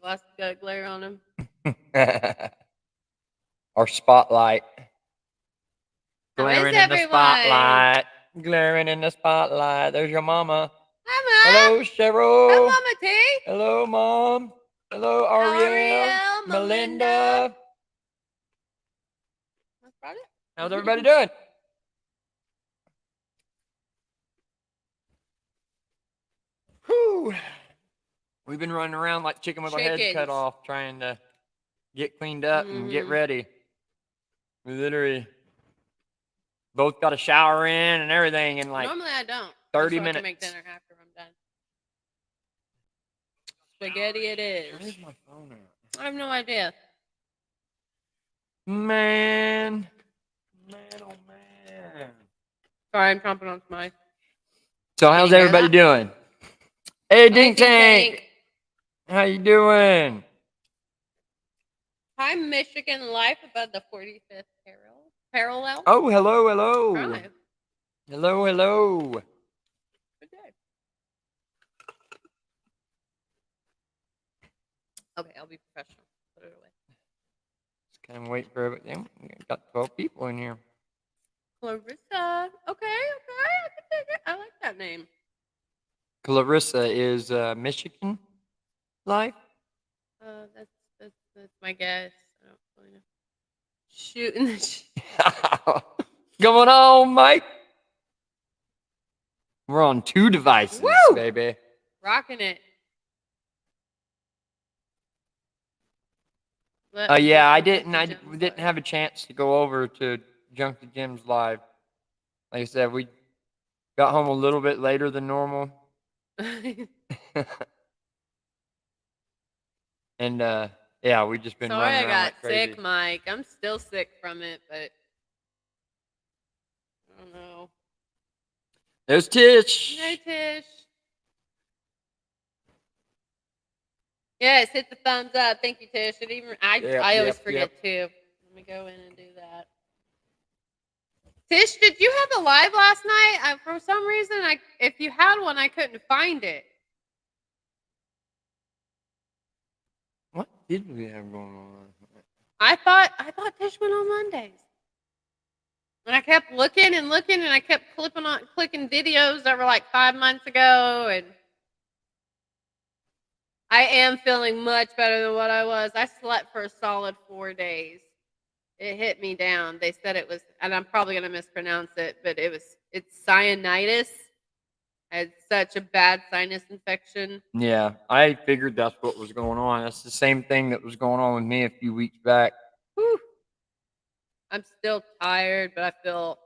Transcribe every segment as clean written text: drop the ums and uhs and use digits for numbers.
Glasses got a glare on him. Our spotlight. How is Glaring in the everyone? spotlight. Glaring in the spotlight. There's your mama. Hi, Mom. Hello, Cheryl. Hi, Mama T. Hello, Mom. Hello, Ariel. Melinda. That's about it. How's everybody doing? Whew. We've been running around like chicken with our heads cut Chickens. off, trying to get cleaned up and get ready. We literally both got a shower in and everything in like Normally I don't. 30 I minutes. can make dinner after I'm done. Spaghetti it is. Where's my phone at? I have no idea. Man, oh man. Sorry, I'm chomping on my. So how's everybody doing? Hey, Dink Tank. How you doing? Hi, Michigan Life above the 45th parallel. Oh, hello. Hi. Hello. Good day. Okay, I'll be professional. Put it away. Just kind of wait for everything. We got 12 people in here. Clarissa. Okay, I can take it. I like that name. Clarissa is Michigan Life. That's my guess. I don't really know. Shooting the shit. Going on, Mike? We're on 2 devices, Woo! baby. Rocking it. Yeah, I didn't have a chance to go over to Junk the Gems live. Like I said, we got home a little bit later than normal. And yeah, we just been running around like crazy. Sorry I got sick, Mike. I'm still sick from it, but I don't know. There's Tish. Hey, Tish. Yes, hit the thumbs up. Thank you, Tish. I always forget too. Let me go in and do that. Tish, did you have a live last night? For some reason, if you had one, I couldn't find it. What did we have going on? I thought Tish went on Mondays. And I kept looking, and I kept clicking videos that were like 5 months ago, and I am feeling much better than what I was. I slept for a solid 4 days. It hit me down. They said it was, and I'm probably going to mispronounce it, but it's sinusitis. I had such a bad sinus infection. Yeah, I figured that's what was going on. That's the same thing that was going on with me a few weeks back. Whew. I'm still tired, but I feel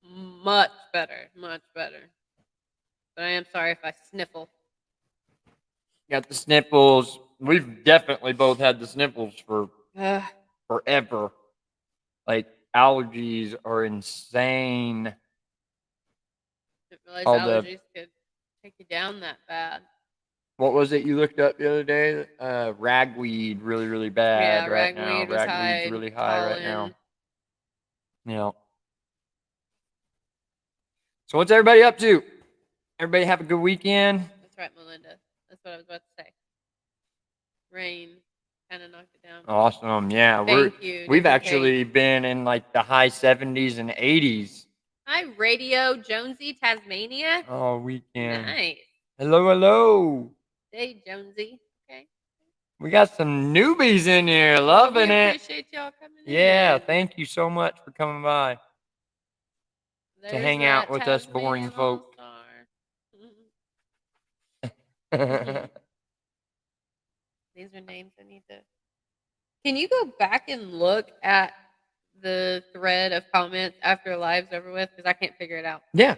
much better. But I am sorry if I sniffle. Got the sniffles. We've definitely both had the sniffles for forever. Like, allergies are insane. I didn't realize allergies could take you down that bad. What was it you looked up the other day? Ragweed, really bad right now. Ragweed's really high right now. Yeah. So what's everybody up to? Everybody have a good weekend? That's right, Melinda. That's what I was about to say. Rain kind of knocked it down. Awesome. Yeah. We've actually been in like the high 70s and 80s. Hi, Radio Jonesy, Tasmania. Oh, weekend. Nice. Hello. Hey, Jonesy. Okay. We got some newbies in here. Loving it. Appreciate y'all coming in. Yeah, thank you so much for coming by. To hang out with us boring folk. These are names I need to. Can you go back and look at the thread of comments after live's over with? Because I can't figure it out. Yeah.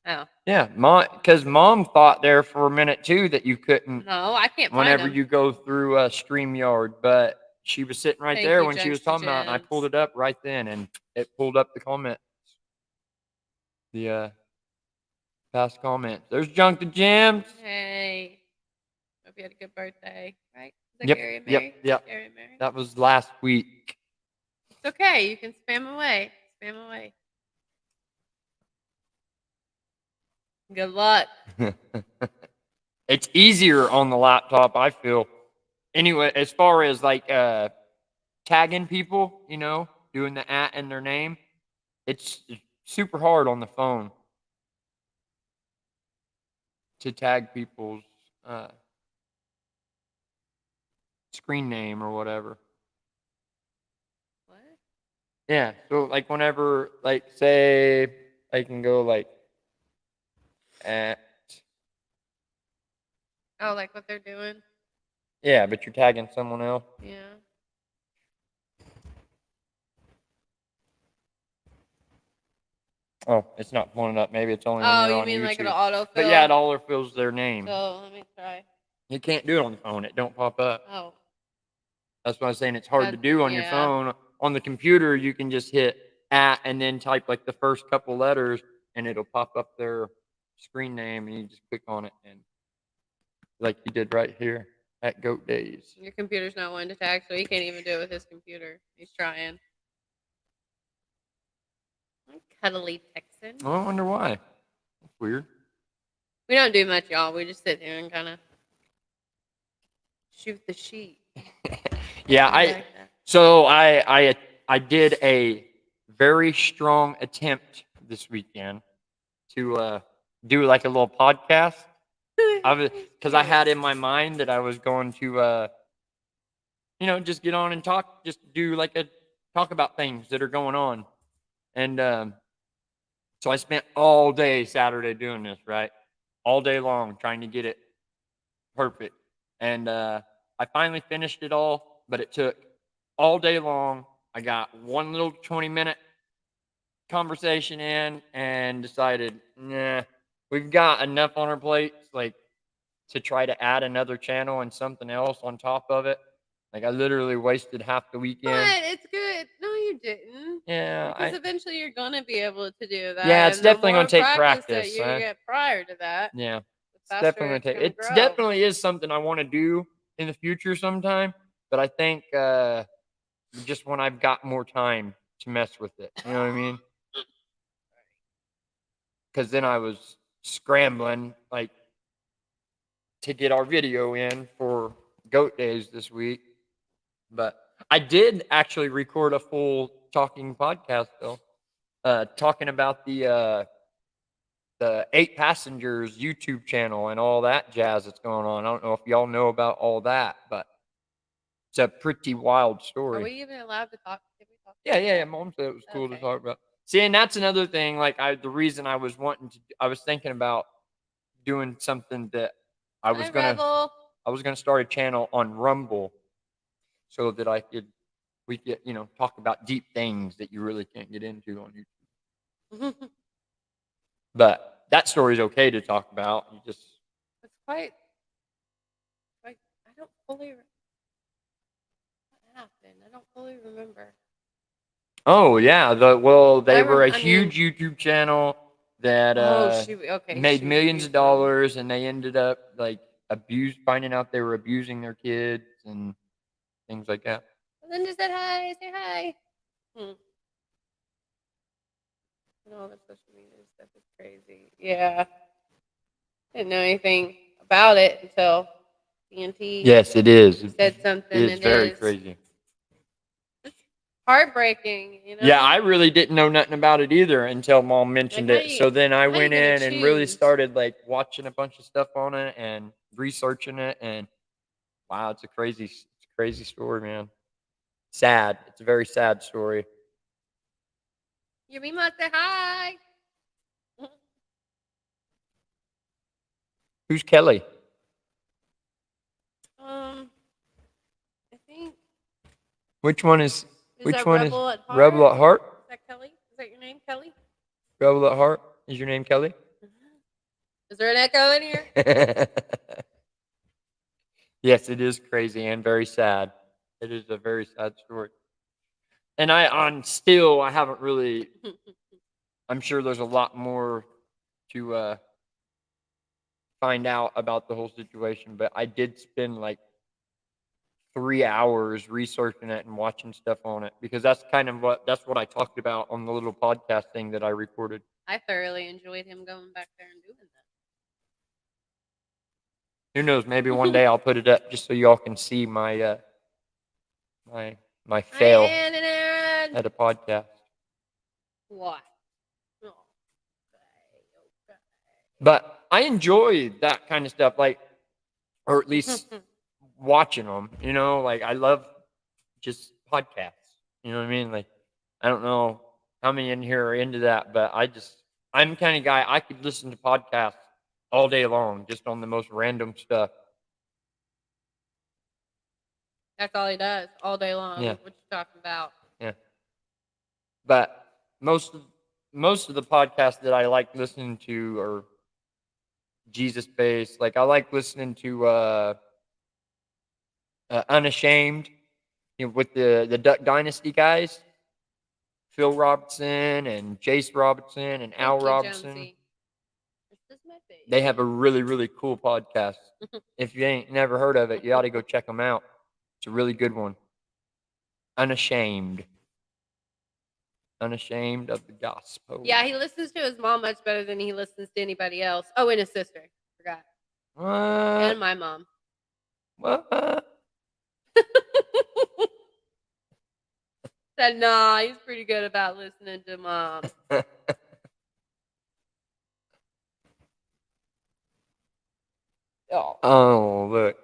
Oh. Yeah, because Mom thought there for a minute too that you couldn't. No, I can't find whenever them. you go through StreamYard, but she was sitting right there when she was talking about it, and I pulled it up right then, and it pulled up the comments. The past comments. There's Junk the Gems. Hey. Hope you had a good birthday, right? Yep. That was last week. It's okay. You can spam away. Good luck. It's easier on the laptop, I feel. anyway, as far as like tagging people, doing the @ in their name, it's super hard on the phone to tag people's screen name or whatever. What? Yeah. So like whenever, like, say I can go like at. Oh, like what they're doing? Yeah, but you're tagging someone else. Yeah. Oh, it's not pulling up. Maybe it's only when Oh, you're you on mean like an YouTube. autofill? But yeah, it autofills their name. So let me try. You can't do it on the phone. It don't pop up. Oh. That's why I'm saying it's hard to do on your Yeah. phone. On the computer, you can just hit @ and then type like the first couple letters, and it'll pop up their screen name, and you just click on it, and like you did right here at Goat Daze. Your computer's not wanting to tag, so he can't even do it with his computer. He's trying. Cuddly Texan. Oh, I wonder why. That's weird. We don't do much, y'all. We just sit there and kind of shoot the sheet. Yeah, so I did a very strong attempt this weekend to do like a little podcast. Because I had in my mind that I was going to just get on and talk, just do like talk about things that are going on. And so I spent all day Saturday doing this, right? All day long trying to get it perfect. And I finally finished it all, but it took all day long. I got one little 20-minute conversation in and decided, nah, we've got enough on our plates, like, to try to add another channel and something else on top of it. Like, I literally wasted half the weekend. But it's good. No, you didn't. Yeah. Because eventually you're going to be able to do that. Yeah, it's definitely going to take practice. That you get prior to that. Yeah. It's definitely going to take. It definitely is something I want to do in the future sometime. But I think just when I've got more time to mess with it. You know what I mean? Because then I was scrambling, like, to get our video in for Goat Daze this week. But I did actually record a full talking podcast, though, talking about the 8 Passengers YouTube channel and all that jazz that's going on. I don't know if y'all know about all that, but it's a pretty wild story. Are we even allowed to talk? Yeah. Mom said it was cool to talk about. See, and that's another thing. Like, the reason I was thinking about doing something that I was gonna start a channel on Rumble, so that we could talk about deep things that you really can't get into on YouTube. But that story's okay to talk about. It's quite. I don't fully. What happened? I don't fully remember. Oh yeah, they were a huge YouTube channel that made millions of dollars, and they ended up like finding out they were abusing their kids and things like that. Linda said hi. Say hi. All the social media stuff is crazy. Yeah. Didn't know anything about it until TNT. Yes, it is. Said something. It's very crazy. It's heartbreaking, Yeah, I really didn't know nothing about it either until Mom mentioned it. So then I went in and really started like watching a bunch of stuff on it and researching it, and wow, it's a crazy story, man. Sad. It's a very sad story. You must say hi. Who's Kelly? I think. Which one is Rebel is Rebel at Heart? Is that Kelly? Is that your name, Kelly? Rebel at Heart? Is your name Kelly? Is there an echo in here? Yes, it is crazy and very sad. It is a very sad story. And I haven't really. I'm sure there's a lot more to find out about the whole situation, but I did spend like 3 hours researching it and watching stuff on it, because that's what I talked about on the little podcast thing that I recorded. I thoroughly enjoyed him going back there and doing Who knows? Maybe one day I'll put it up just so y'all can see my my fail Hi, Ann and Aaron. at a podcast. What? Oh, okay. But I enjoy that kind of stuff, like, or at least watching them. You know, like I love just podcasts. You know what I mean? Like, I don't know how many in here are into that, but I'm the kind of guy I could listen to podcasts all day long, just on the most random stuff. That's all he does all day long. Yeah. What you talking about? Yeah. But most of the podcasts that I like listening to are Jesus based. Like I like listening to Unashamed, with the Duck Dynasty guys, Phil Robertson and Jace Robertson and Al Thank you, Robertson. Jonesy. This is my baby. They have a really, really cool podcast. If you ain't never heard of it, you ought to go check them out. It's a really good one. Unashamed. Unashamed of the gospel. Yeah, he listens to his mom much better than he listens to anybody else. Oh, and his sister. Forgot. What? And my mom. What? Said, nah, he's pretty good about listening to mom. Oh, look.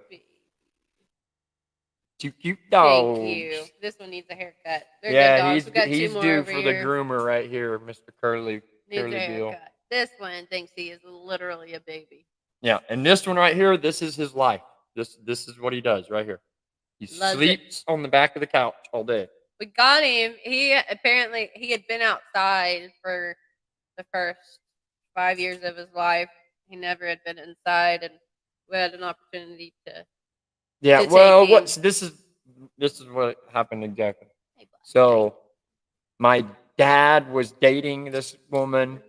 Two cute dogs. Thank you. This one needs a haircut. They're Yeah, good dogs. We got he's two more due over for here. the groomer right here, Mr. Curly Needs a Bill. haircut. This one thinks he is literally a baby. Yeah, and this one right here, this is his life. This is what he does right here. He sleeps on the back of the couch all day. We got him. He had been outside for the first 5 years of his life. He never had been inside, and we had an opportunity to. Yeah, well, this is what happened exactly. So, my dad was dating this woman,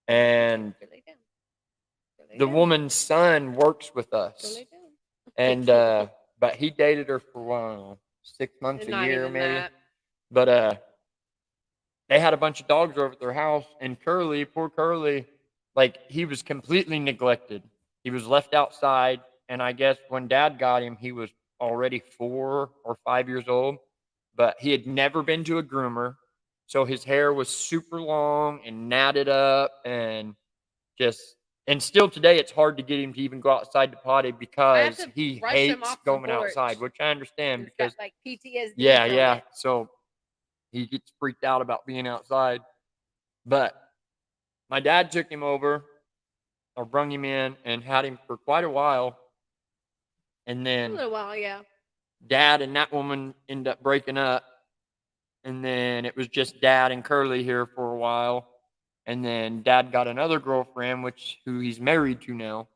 and the woman's son works with us, and but he dated her for 6 months, a year maybe. That. But they had a bunch of dogs over at their house, and Curly, poor Curly, like he was completely neglected. He was left outside, and I guess when Dad got him, he was already 4 or 5 years old, but he had never been to a groomer, so his hair was super long and natted up, and still today it's hard to get him to even go outside to potty because he hates going outside, which I understand because got, like PTSD. Yeah. So he gets freaked out about being outside. But my dad took him over or brung him in and had him for quite a while. And then a little while, yeah. Dad and that woman ended up breaking up. And then it was just Dad and Curly here for a while. And then Dad got another girlfriend, who he's married to now.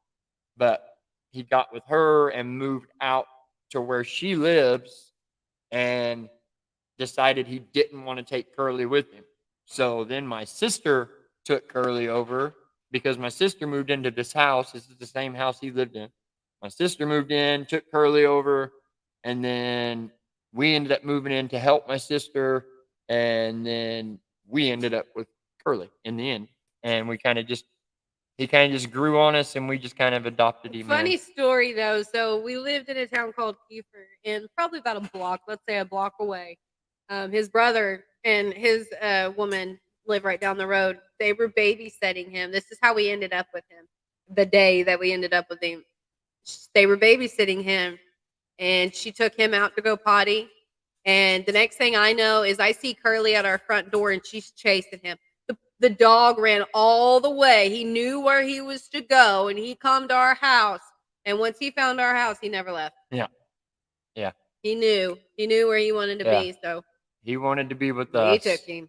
But he got with her and moved out to where she lives and decided he didn't want to take Curly with him. So then my sister took Curly over because my sister moved into this house. This is the same house he lived in. My sister moved in, took Curly over, and then we ended up moving in to help my sister, and then we ended up with Curly in the end. And he kind of just grew on us, and we just kind of adopted him. Funny story though. So we lived in a town called Kiefer, and probably about a block away. His brother and his woman live right down the road. They were babysitting him. This is how we ended up with him. The day that we ended up with him, they were babysitting him, and she took him out to go potty. And the next thing I know is I see Curly at our front door, and she's chasing him. The dog ran all the way. He knew where he was to go, and he come to our house. And once he found our house, he never left. Yeah. He knew where he wanted to be. So he wanted to be with us. We took him.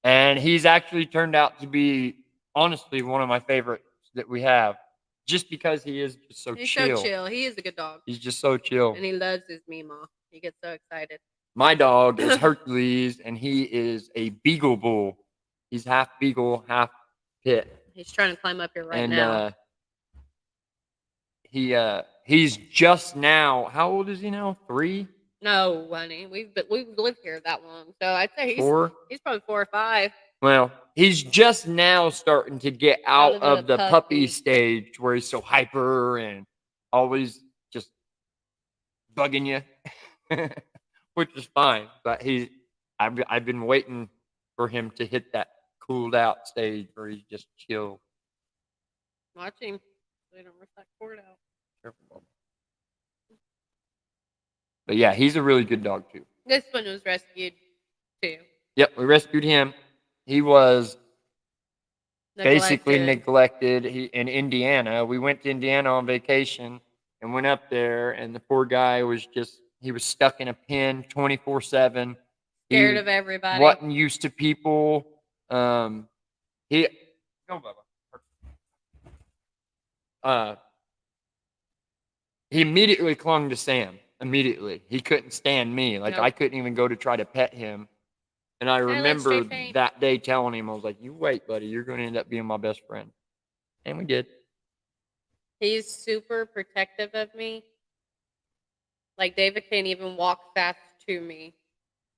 And he's actually turned out to be, honestly, one of my favorites that we have. Just because he is just so chill. He's so chill. He is a good dog. He's just so chill. And he loves his Meemaw. He gets so excited. My dog is Hercules, and he is a Beagle Bull. He's half Beagle, half Pit. He's trying to climb up here now. He's just now, how old is he now? 3? No, honey. We've lived here that long. So I'd say he's 4? He's probably 4 or 5. Well, he's just now starting to get out of the puppy stage where he's so hyper and always just bugging you, which is fine. But I've been waiting for him to hit that cooled out stage where he's just chill. Watch him. They don't rip that cord out. Careful. But yeah, he's a really good dog too. This one was rescued too. Yep, we rescued him. He was basically neglected. In Indiana. We went to Indiana on vacation and went up there, and the poor guy was he was stuck in a pen 24/7. Scared of everybody. Wasn't used to people. He immediately clung to Sam. Immediately. He couldn't stand me. Like, nope. I couldn't even go to try to pet him. And I remember that day telling him, I was like, you wait, buddy. You're going to end up being my best friend. And we did. He's super protective of me. Like, David can't even walk fast to me.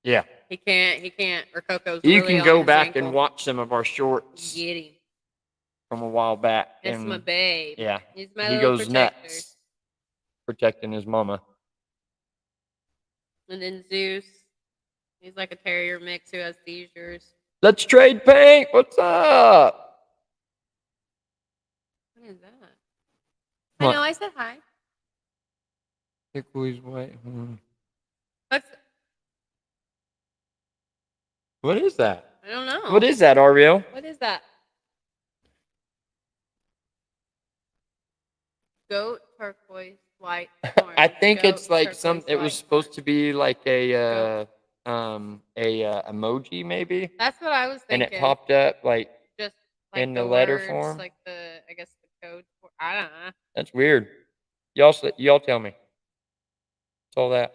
Yeah. He can't. Or Coco's You can go back and watch some of our shorts. Get him. From a while back. That's my babe. Yeah. He's my he little goes protector. Nuts protecting his mama. And then Zeus. He's like a terrier mix who has seizures. Let's trade paint. What's up? What is that? I know, I said hi. Pickle's white. What is that? I don't know. What is that, Ariel? What is that? Goat, turquoise, white, orange. I think Goat, it's like turquoise, it was supposed to be like a emoji maybe. That's what I was thinking. And it popped up like just like in the letter form. Like I guess the code. I don't know. That's weird. Y'all tell me. What's all that?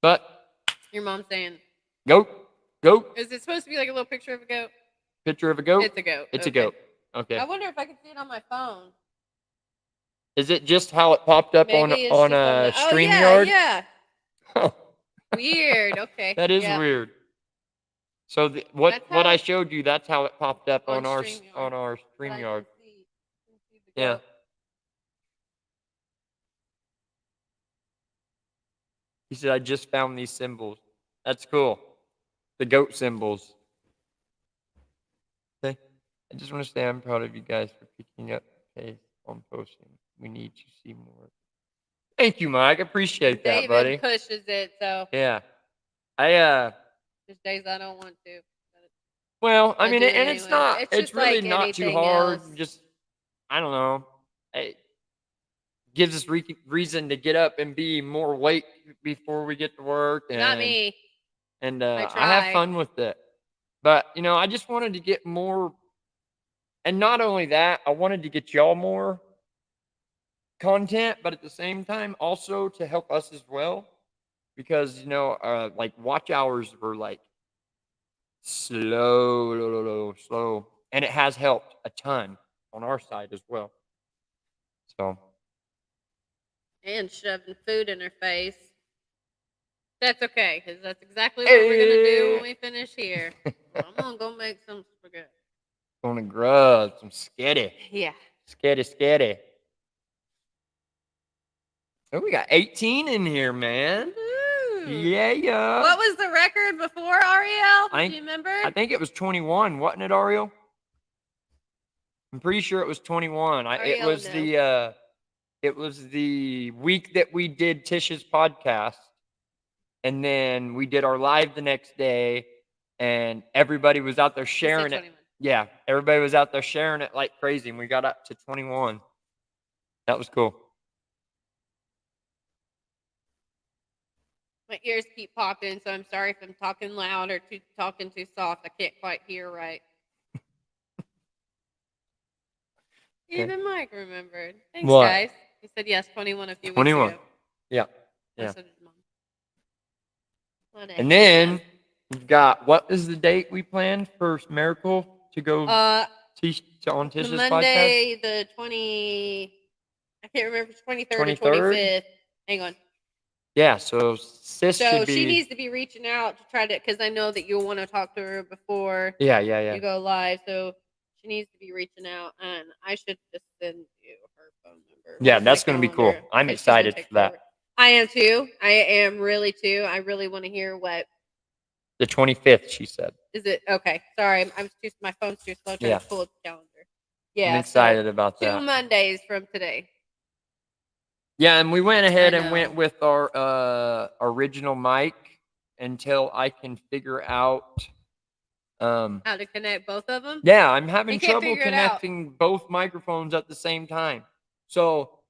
But your mom's saying goat. Is it supposed to be like a little picture of a goat? Picture of a goat? It's a goat. It's a goat. Okay. I wonder if I can see it on my phone. Is it just how it popped up on a StreamYard? Oh, yeah. Weird. Okay. That is weird. So what I showed you, that's how it popped up on our StreamYard. Yeah. He said, I just found these symbols. That's cool. The goat symbols. Okay. I just want to say I'm proud of you guys for picking up the pace on posting. We need to see more. Thank you, Mike. I appreciate that, buddy. David pushes it, so. Yeah. There's days I don't want to. Well, I mean, and it's not. It's really like not too hard. Else. Just, I don't know. It gives us reason to get up and be more awake before we get to work. And, not me. And I have fun with it. But, I just wanted to get more. And not only that, I wanted to get y'all more content, but at the same time, also to help us as well. Because, like watch hours were like slow. And it has helped a ton on our side as well. So. And shoving food in her face. That's okay, because that's exactly what we're going to do when we finish here. I'm going to go make some spaghetti. Going to grub some sketty. Yeah. Sketty. Oh, we got 18 in here, man. Woo-hoo. Yeah. What was the record before, Ariel? Do you remember? I think it was 21, wasn't it, Ariel? I'm pretty sure it was 21. It was the week that we did Tish's podcast. And then we did our live the next day, and everybody was out there sharing it. Yeah, everybody was out there sharing it like crazy, and we got up to 21. That was cool. My ears keep popping, so I'm sorry if I'm talking loud or talking too soft. I can't quite hear right. Even Mike remembered. Thanks, guys. He said yes, 21 a few weeks ago. Yeah. And then we've got, what is the date we planned for Miracle to go on Tish's podcast? Monday, the 20, I can't remember if it's 23rd or 25th. Hang on. Yeah, so sis So should she be. needs to be reaching out to try to, because I know that you'll want to talk to her before Yeah. you go live. So she needs to be reaching out, and I should just send you her phone number. Yeah, Where's my that's gonna be cool. calendar? I'm Because she's gonna excited take for care of that. it. I am too. I am really too. I really want to hear what The 25th, she said. is it. Okay, sorry, my phone's too slow trying Yeah, to pull up the calendar. I'm Yeah, so excited about 2 that. Mondays from today. Yeah, and we went I ahead and went know. with our original mic until I can figure out. How to connect both of them? Yeah, I'm He having can't trouble figure it out. connecting both microphones at the same time. So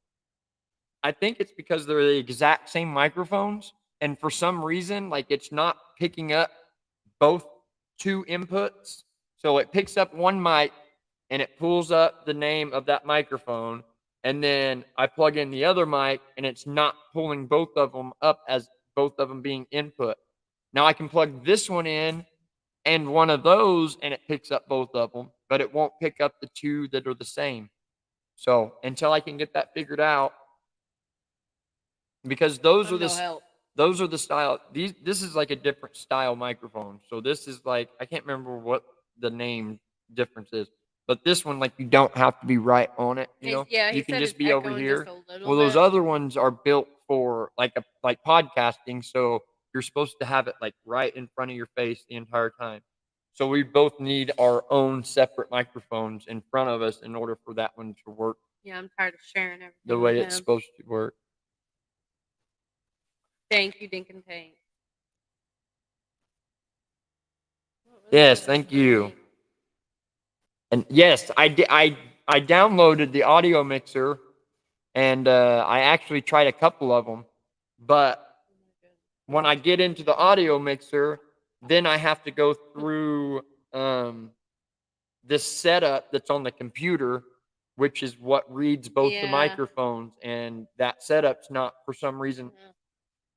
I think it's because they're the exact same microphones, and for some reason, like it's not picking up both two inputs. So it picks up one mic and it pulls up the name of that microphone, and then I plug in the other mic and it's not pulling both of them up as both of them being input. Now I can plug this one in and one of those and it picks up both of them, but it won't pick up the two that are the same. So until I can get that figured out, because I'm no help. those are the style. This is like a different style microphone. So this is like, I can't remember what the name difference is, but this one, like, you don't have to be right on it. Yeah, he You can said it's just be over echoing just here. a little Well, those bit. other ones are built for like podcasting, so you're supposed to have it like right in front of your face the entire time. So we both need our own separate microphones in front of us in order for that one to work Yeah, I'm tired of sharing everything the with way it's him. supposed to work. Thank you, Dink and Tank. Yes, thank you. And yes, I downloaded the audio mixer, and I actually tried a couple of them, but when I get into the audio mixer, then I have to go through this setup that's on the computer, which is what reads both the microphones, and that setup's not, for some reason.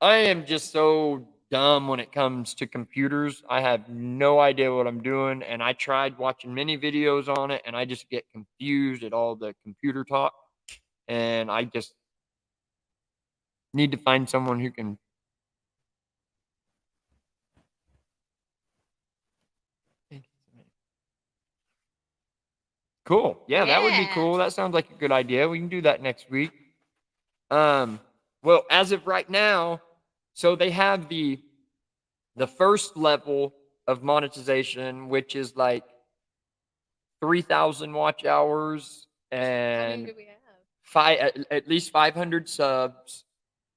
I am just so dumb when it comes to computers. I have no idea what I'm doing, and I tried watching many videos on it, and I just get confused at all the computer talk, and I just need to find someone who can. Cool. Yeah, that would be cool. That sounds like a good idea. We can do that next week. Well, as of right now, so they have the first level of monetization, which is like 3,000 watch hours How many and do we have? at least 500 subs,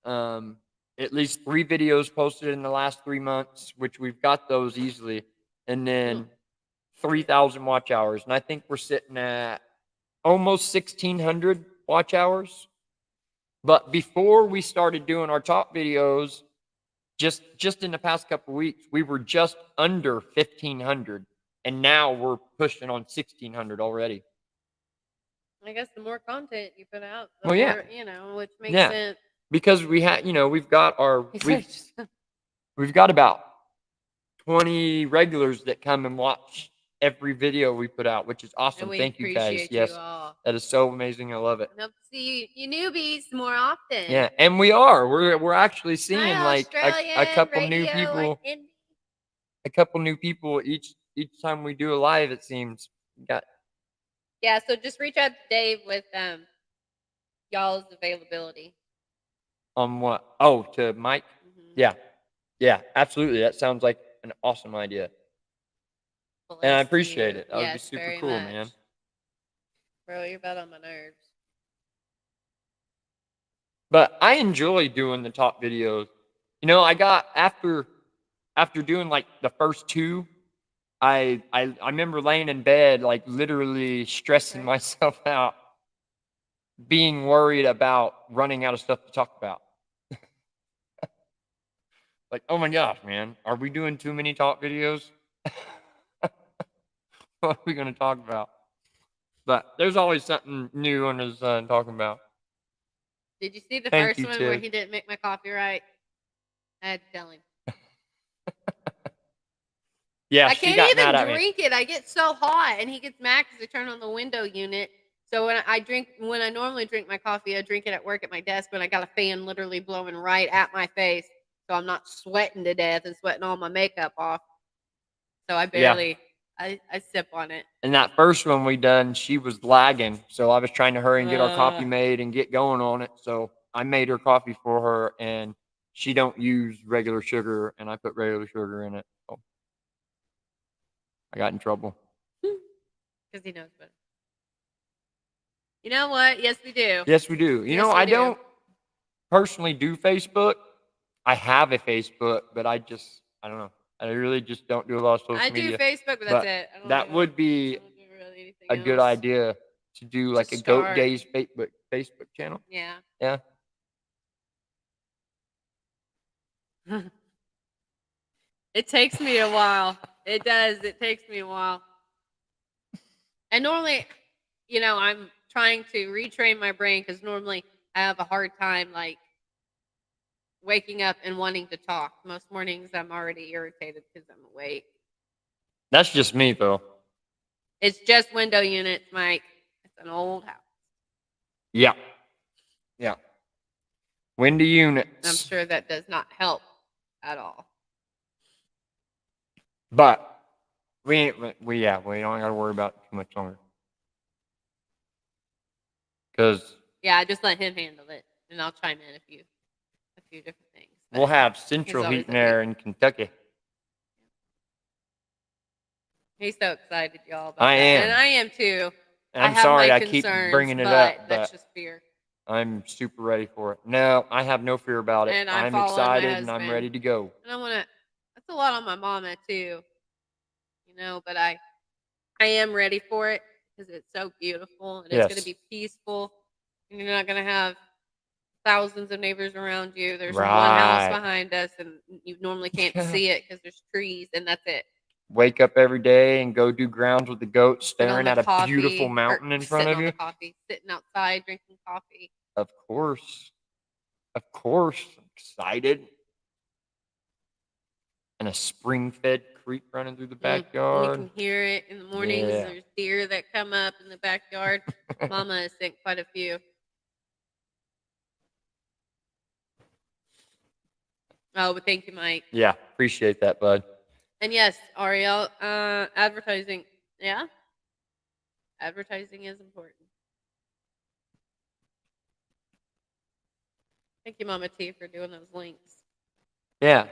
at least 3 videos posted in the last 3 months, which we've got those easily, and then 3,000 watch hours. And I think we're sitting at almost 1,600 watch hours. But before we started doing our top videos, just in the past couple of weeks, we were just under 1,500, and now we're pushing on 1,600 already. I guess the more content you put out, the Well, yeah. more, which makes sense. Because we've got we've got about 20 regulars that come and watch every video we put out, which is awesome. Thank you guys. Yes, that is so amazing. I love it. Hope to see you newbies more often. Yeah, and we're actually seeing like a couple radio, new people, a couple new people each time we do a live. It seems. Yeah, so just reach out to Dave with y'all's availability. On what? Oh, to Mike? Mm-hmm. Yeah, absolutely. That sounds like an awesome idea. And I appreciate it. That would be super cool, man. Bro, you're about on my nerves. But I enjoy doing the top videos. I got after doing like the first 2, I remember laying in bed, like literally stressing myself out, being worried about running out of stuff to talk about. Like, oh my gosh, man, are we doing too many top videos? What are we going to talk about? But there's always something new under the sun talking about. Did you see the first one where he didn't make my coffee right? I had to tell him. Yeah, I can't even drink it. I get so hot, and he gets mad because I turn on the window unit. So when I normally drink my coffee, I drink it at work at my desk when I got a fan literally blowing right at my face, so I'm not sweating to death and sweating all my makeup off. So I Yeah. barely, I sip on it. And that first one we done, she was lagging, so I was trying to hurry and get our coffee Ugh. made and get going on it. So I made her coffee for her, and she don't use regular sugar, and I put regular sugar in it. So I got in trouble. Because he knows better. You know what? Yes, we do. Yes, we do. Yes, we I do. don't personally do Facebook. I have a Facebook, but I don't know. I really just don't do a lot of social I do media. Facebook, but that's But it. I don't that do, would I be don't do really anything a good else. idea to do like Just a Goat start. Daze Facebook channel. Yeah. Yeah. It takes me a while. It does. It takes me a while. And normally, I'm trying to retrain my brain because normally I have a hard time like waking up and wanting to talk. Most mornings I'm already irritated because I'm awake. That's just me though. It's just window units, Mike. It's an old house. Yeah. Yeah. Windy units. I'm sure that does not help at all. But we don't got to worry about it too much longer. Because Yeah, I just let him handle it, and I'll chime in a few different things. we'll have central always heating a there big- in Kentucky. He's so excited, y'all, about I that. am. And I am too. And I'm I have sorry my I keep concerns, bringing it but up, that's but just fear. I'm super ready for it. No, I have no fear about it. And I'm I'm following my excited and I'm husband. ready to go. And I want to. That's a lot on my mama too, But I am ready for it because it's so beautiful and it's going to Yes. be peaceful. And you're not going to have thousands of neighbors around you. There's one Right. house behind us, and you normally can't see it because there's trees, and that's it. Wake up every day and go do grounds with the goats, Sit on staring the at a coffee, beautiful or mountain in front sitting of on you. the coffee, sitting outside drinking coffee. Of course. Of course. I'm excited. And a spring-fed creek running through the You backyard. can hear it in the mornings. Yeah. There's deer that come up in the backyard. Mama has sent quite a few. Oh, but thank you, Mike. Yeah, appreciate that, bud. And yes, Ariel, advertising. Yeah, advertising is important. Thank you, Mama T, for doing those links. Yeah.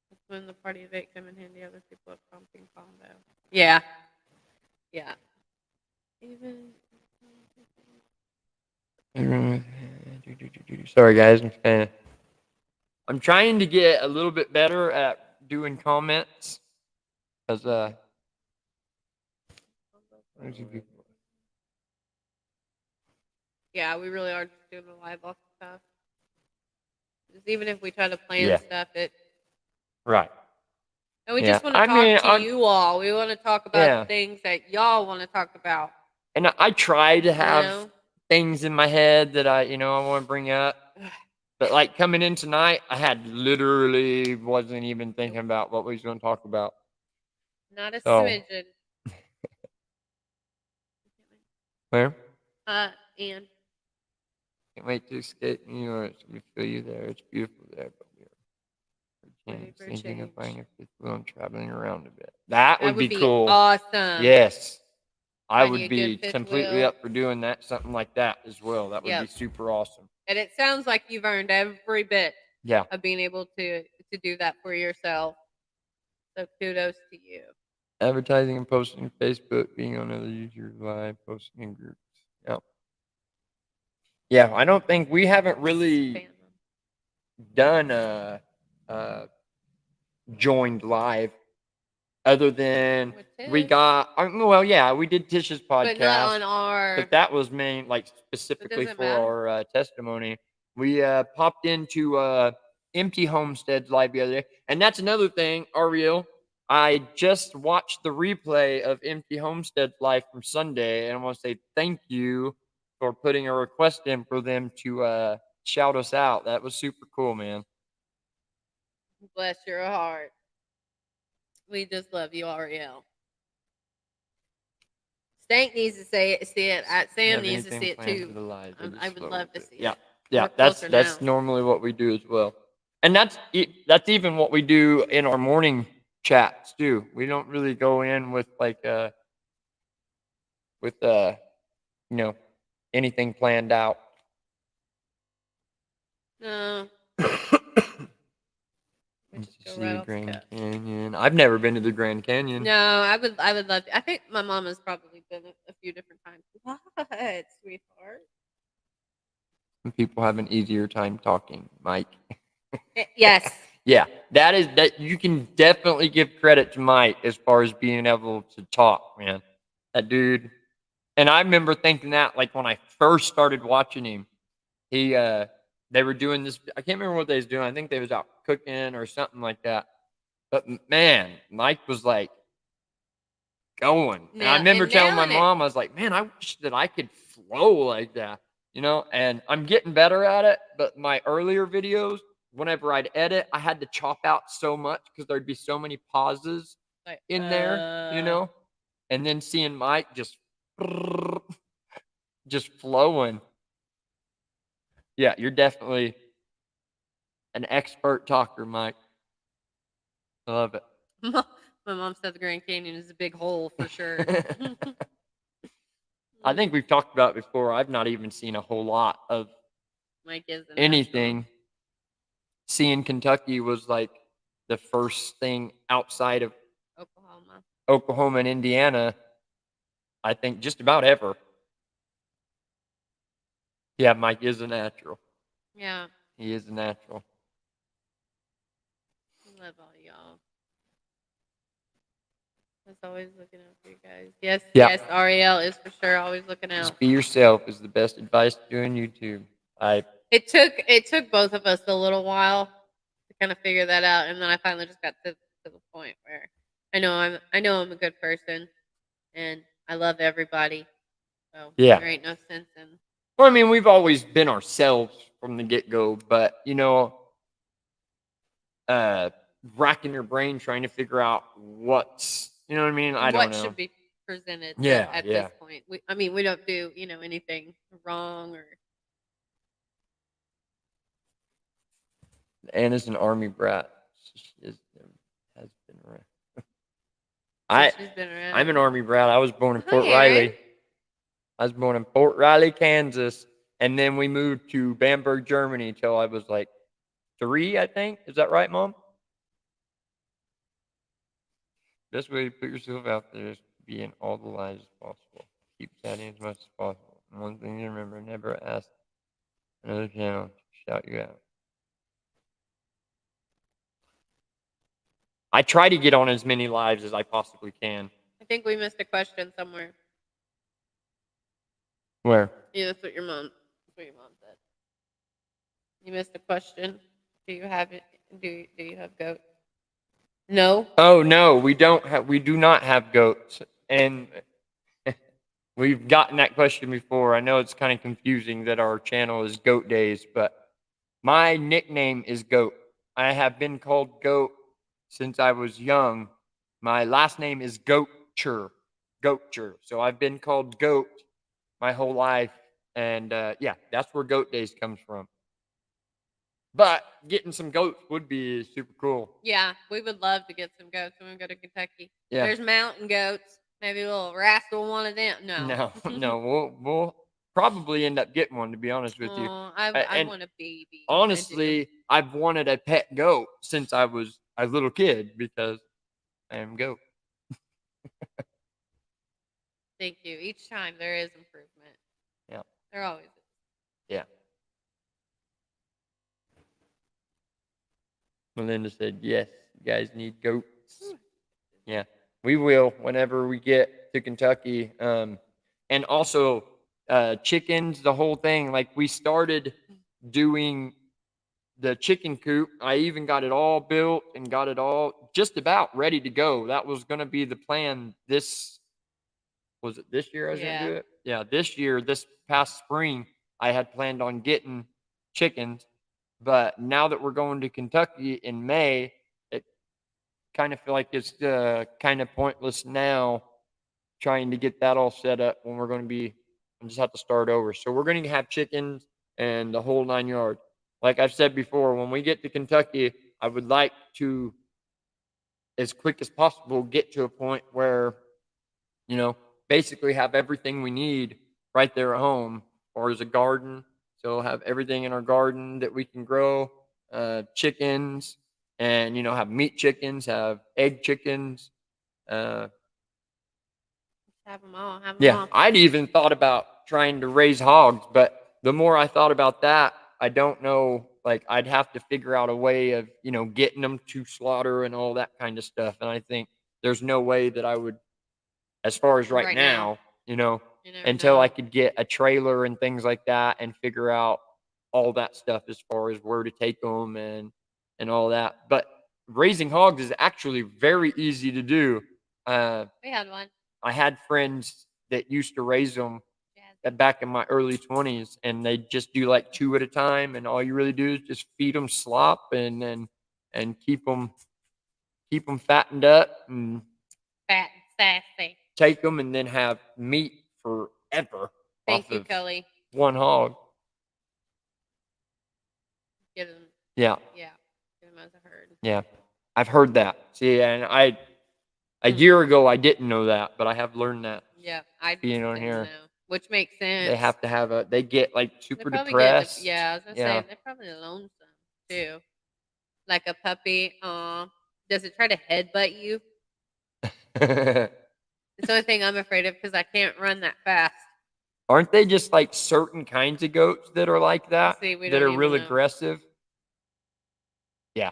That's when the party event come in handy. Other people have pumping combo. Yeah. Yeah. Even. Sorry, guys. I'm trying to get a little bit better at doing comments. Because, Yeah, we really are just doing the live off stuff. Just even if we try to plan stuff, right. and we just want to talk to you all. We want to talk about Yeah. things that y'all want to talk about. And I try to have things in my head that I want to bring up. But like coming in tonight, I had literally wasn't even thinking about what we was going to talk about. Not a smidgen. Where? Ian. Can't wait to escape New York. We feel you there. It's beautiful there, but we're thinking of buying a fifth wheel and traveling around a bit. That would be cool. Awesome. Yes. I Find would you a be good fifth completely wheel. up for doing that, something like that as well. That would be super awesome. And it sounds like you've earned every bit Yeah. of being able to do that for yourself. So kudos to you. Advertising and posting Facebook, being on other users live, posting in groups. Yeah. Yeah, I don't think we haven't really done joined live other than we got we did Tish's podcast, but not on our, but that was specifically for our testimony. We popped into Empty Homestead's live the other day, and that's another thing, Ariel. I just watched the replay of Empty Homestead's live from Sunday, and I want to say thank you for putting a request in for them to shout us out. That was super cool, man. Bless your heart. We just love you, Ariel. Stank needs to see it. Sam Have needs to anything see it planned for too. the live? They just I would flow love to with it. see Yeah. it. Yeah, We're closer that's now. normally what we do as well. And that's even what we do in our morning chats too. We don't really go in with like with you know, anything planned out. No, we Let's just go see right the off the Grand cuff. Canyon. I've never been to the Grand Canyon. No, I would love to. I think my mom has probably been a few different times. What, sweetheart? Some people have an easier time talking, Mike. Yes. Yeah, that you can definitely give credit to Mike as far as being able to talk, man. That dude. And I remember thinking that like when I first started watching him, he they were doing this. I can't remember what they was doing. I think they was out cooking or something like that. But man, Mike was like going. And I remember telling my mom, I was like, man, I wish that I could flow like that, you know? And I'm getting better at it. But my earlier videos, whenever I'd edit, I had to chop out so much because there'd be so many pauses Like, in there, you know? And then seeing Mike just flowing. Yeah, you're definitely an expert talker, Mike. I love it. My mom said the Grand Canyon is a big hole for sure. I think we've talked about it before. I've not even seen a whole lot of Mike is anything. Seeing Kentucky was like the first thing outside of Oklahoma and Indiana, I think just about ever. Yeah, Mike is a natural. Yeah. He is a natural. I love all y'all. I was always looking out for you guys. Yes, Yeah. yes, Ariel is for sure always looking out. Just be yourself is the best advice to doing YouTube. It took both of us a little while to kind of figure that out, and then I finally just got to the point where I know I'm a good person, and I love everybody. So Yeah. there ain't no sense in. Well, I mean, we've always been ourselves from the get go, but you know, racking your brain trying to figure out what's, you know what I mean? I don't know. What should be presented Yeah, at yeah. this point. We don't do, anything wrong or. Anna's an army brat. She has been around. She's been around. I'm an army brat. I was born in Hi, Fort Aaron. Riley. I was born in Fort Riley, Kansas, and then we moved to Bamberg, Germany until I was like 3, I think. Is that right, Mom? Best way to put yourself out there is to be in all the lives as possible. Keep chatting as much as possible. And one thing to remember, never ask another channel to shout you out. I try to get on as many lives as I possibly can. I think we missed a question somewhere. Where? Yeah, that's what your mom said. You missed a question. Do you have it? Do you have goats? No. Oh no, we do not have goats. And we've gotten that question before. I know it's kind of confusing that our channel is Goat Daze, but my nickname is Goat. I have been called Goat since I was young. My last name is Goatcher. So I've been called Goat my whole life. And yeah, that's where Goat Daze comes from. But getting some goats would be super cool. Yeah, we would love to get some goats when we go to Kentucky. Yeah. There's mountain goats. Maybe we'll wrestle one of them. No. No, we'll probably end up getting one, to be honest with you. I want a baby. Honestly, I've wanted a pet goat since I was a little kid because I am goat. Thank you. Each time there is improvement. Yeah. There always is. Yeah. Melinda said, yes, you guys need goats. Yeah, we will whenever we get to Kentucky. And also chickens, the whole thing. Like we started doing the chicken coop. I even got it all built and got it all just about ready to go. That was going to be the plan. Was it this year I was going to do it? Yeah, this past spring, I had planned on getting chickens. But now that we're going to Kentucky in May, it kind of feel like it's kind of pointless now trying to get that all set up when we're going to be, and just have to start over. So we're going to have chickens and the whole 9 yards. Like I've said before, when we get to Kentucky, I would like to, as quick as possible, get to a point where, basically have everything we need right there at home, or as a garden. So have everything in our garden that we can grow, chickens, and have meat chickens, have egg chickens. Uh, Have them all. Have them yeah, all. I'd even thought about trying to raise hogs, but the more I thought about that, I don't know. Like I'd have to figure out a way of getting them to slaughter and all that kind of stuff. And I think there's no way that I would, as far as right now, You never until I know. could get a trailer and things like that and figure out all that stuff as far as where to take them and all that. But raising hogs is actually very easy to do. We had one. I had friends that used to raise them Jazzy. back in my early 20s, and they just do like 2 at a time, and all you really do is just feed them slop and keep them fattened up and Fat and sassy. take them, and then have meat forever. Thank off you, of Kelly. one hog. Get them. Yeah. Yeah. Get them as a herd. Yeah. I've heard that. See, and a year ago I didn't know that, but I have learned that. Yeah, I being on didn't here. know, which makes sense. They have to have they get like super probably depressed. Yeah, I was gonna say they're probably lonesome too. Like a puppy. Does it try to headbutt you? It's the only thing I'm afraid of because I can't run that fast. Aren't they just like certain kinds of goats that are like that? See, we that don't are even real know. aggressive? Yeah.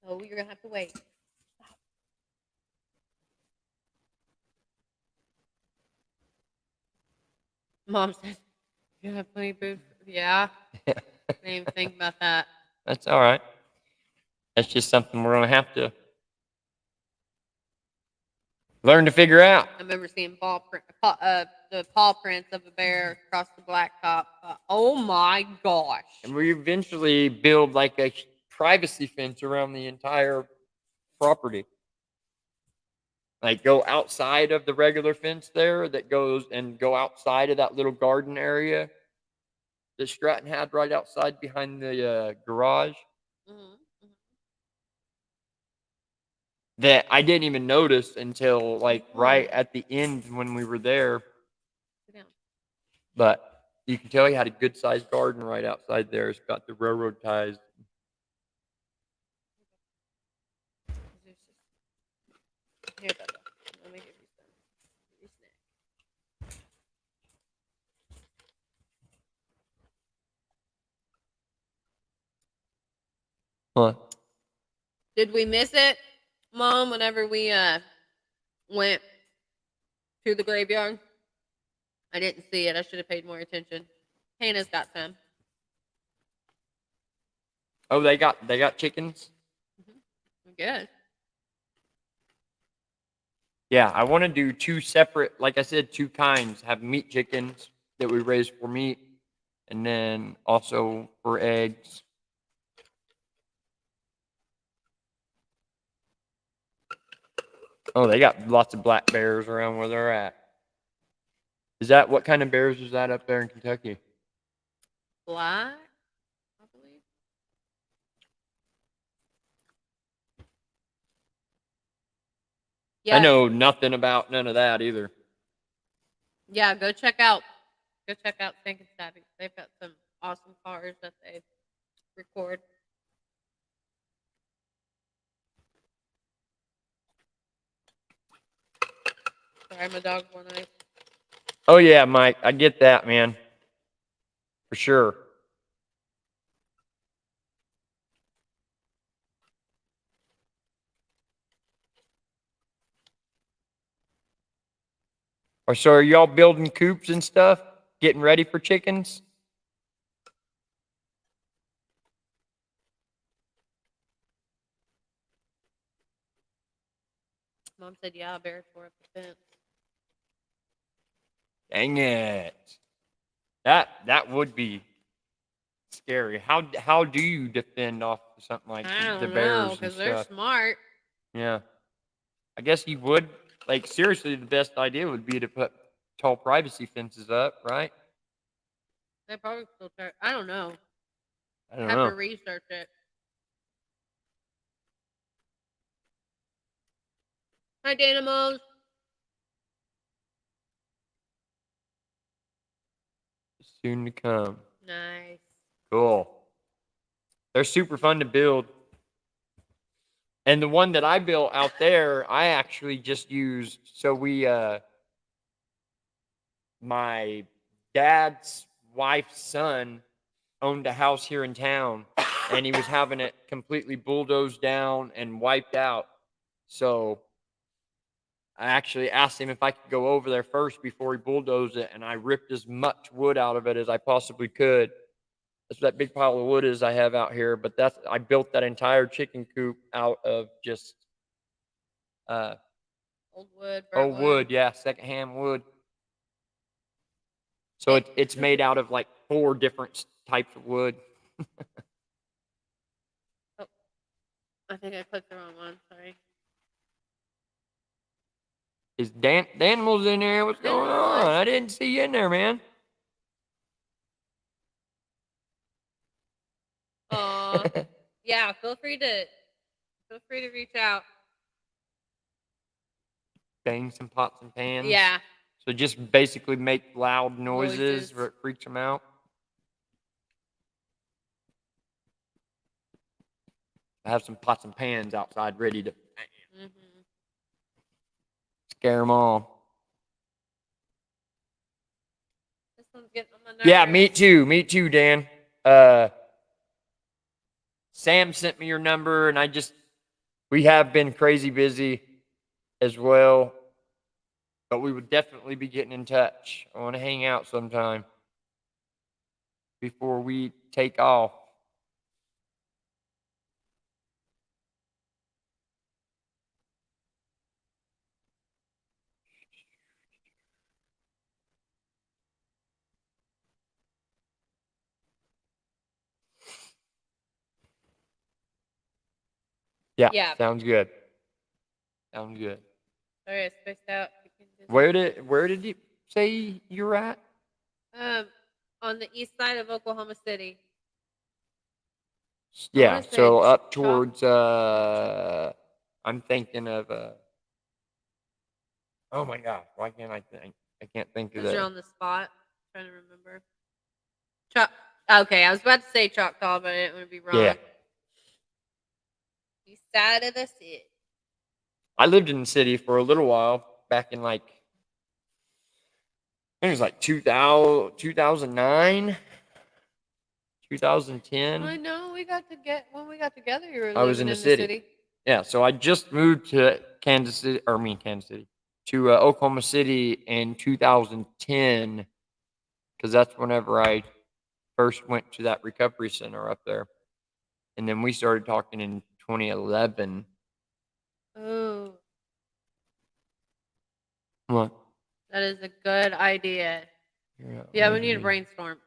Oh, you're gonna have to wait. Mom said, "You have plenty of food." Yeah, I didn't even think about that. That's all right. That's just something we're gonna have to learn to figure out. I remember seeing the paw prints of a bear across the blacktop. Oh my gosh! And we eventually build like a privacy fence around the entire property. Like go outside of the regular fence there that goes and go outside of that little garden area that Stratton had right outside behind the garage. Mm-hmm. That I didn't even notice until like right at the end when we were there. Sit down. But you can tell he had a good sized garden right outside there. It's got the railroad ties. Here, Bubba. Let me give you some. Give you snack. What? Did we miss it, Mom? Whenever we went to the graveyard, I didn't see it. I should have paid more attention. Hannah's got some. Oh, they got chickens? Good. Yeah, I want to do two separate, like I said, two kinds. Have meat chickens that we raise for meat, and then also for eggs. Oh, they got lots of black bears around where they're at. Is that what kind of bears is that up there in Kentucky? Black, I believe. Yeah. I know nothing about none of that either. Yeah, go check out Stink and Savvy. They've got some awesome cars that they record. Sorry, my dog's one eye. Oh yeah, Mike, I get that, man. For sure. Or so are y'all building coops and stuff? Getting ready for chickens? Mom said, "Yeah, bear tore up the fence." Dang it. That would be scary. How do you defend off something like I the don't bears know and because they're stuff? smart. Yeah. I guess you would. Like, seriously, the best idea would be to put tall privacy fences up, right? They probably still try. I don't know. I don't Have know. to research it. Hi, Dynamos. Soon to come. Nice. Cool. They're super fun to build. And the one that I built out there, I actually just used. So my dad's wife's son owned a house here in town, and he was having it completely bulldozed down and wiped out. So I actually asked him if I could go over there first before he bulldozed it, and I ripped as much wood out of it as I possibly could. That's what that big pile of wood is I have out here. But I built that entire chicken coop out of just Old wood, burnt old wood, yeah, secondhand wood. So it's made out of like 4 different types of wood. Oh, I think I clicked the wrong one. Sorry. Is Danimal's in there? What's going on? I didn't see you in there, man. Yeah. Feel free to reach out. Bang some pots and pans. Yeah. So just basically make loud noises where it freaks them out. I have some pots and pans outside ready to scare them all. This one's getting on my nerves. Yeah, me too, Dan. Sam sent me your number, and we have been crazy busy as well, but we would definitely be getting in touch. I want to hang out sometime before we take off. Yeah. Sounds good. Sounds good. Sorry, I spaced out. Where did you say you're at? On the east side of Oklahoma City. Yeah, so up towards I'm thinking of oh my gosh, why can't I think? I can't think of Because that. you're on the spot. I'm trying to remember. Okay, I was about to say Choctaw, but I didn't want to be wrong. Yeah. East side of the city. I lived in the city for a little while back in like I think it was like 2009, 2010. I know when we got together. You were I was living in the the city. Yeah, so I just moved to Kansas City, to Oklahoma City in 2010, because that's whenever I first went to that recovery center up there. And then we started talking in 2011. Oh. What? That is a good idea. Yeah, we need to brainstorm.